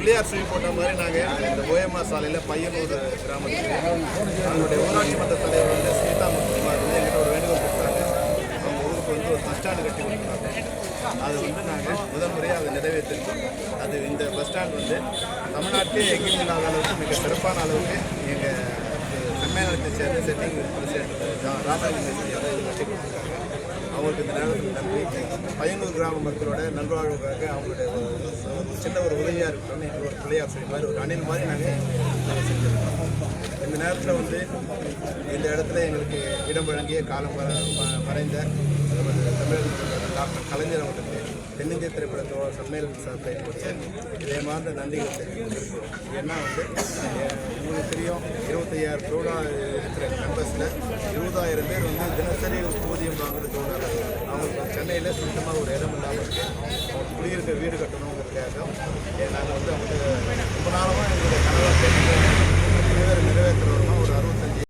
பிள்ளையார் சுழி போட்ட மாதிரி நாங்கள் இந்த ஓஎம்ஆர் சாலையில் பையனூர் கிராமத்துக்கு அவங்களுடைய ஊராட்சி மன்ற தலைவர் வந்து சீதா முத்துக்குமார் வந்து எங்கிட்ட ஒரு வேண்டுகோள் கொடுத்தாங்க. அவங்க ஊருக்கு வந்து ஒரு பஸ் ஸ்டாண்டு கட்டி கொடுத்தாங்க. அது வந்து நாங்கள் முதல் முறையாக அதை நிறைவேற்றிருக்கோம். அது இந்த பஸ் ஸ்டாண்ட் வந்து தமிழ்நாட்டிலே எங்கேயும் இல்லாத அளவுக்கு மிக சிறப்பான அளவுக்கு எங்கள் சம்மேளனத்தை சேர்ந்த செட்டிங் பிரசிடென்ட் ராமலிங்க அதை கட்டி கொடுத்துருக்காங்க. அவங்களுக்கு இந்த நேரத்தில் நன்றி. பையனூர் கிராம மக்களோட நல்வாழ்வுக்காக அவங்களுடைய சின்ன ஒரு உதவியாக இருக்கணும்னு எங்களுக்கு ஒரு பிள்ளையார் சொல்லி மாதிரி ஒரு அணில் மாதிரி நாங்கள் செஞ்சுருக்கோம். இந்த நேரத்தில் வந்து இந்த இடத்துல எங்களுக்கு இடம் வழங்கிய காலம் மறைந்த தமிழக டாக்டர் கலைஞர் அவர்களுக்கு தென்னிந்திய திரைப்படத்தோட சம்மேளன சார்பில் இதே மாதிரி நன்றிகள் தெரிவிக்கிறோம். ஏன்னா வந்து உங்களுக்கு தெரியும் 25,000 தொழிலாளர் இருக்கிற கேம்பஸில் 20,000 பேர் வந்து தினசரி ஊதியம் வாங்குற தொழிலாளர். அவங்களுக்கு சென்னையில் சொந்தமாக ஒரு இடம் இல்லாமல் இருக்குது. அவங்க குடியிருக்க வீடு கட்டணுங்கிறதுக்காக நாங்கள் வந்து அவங்க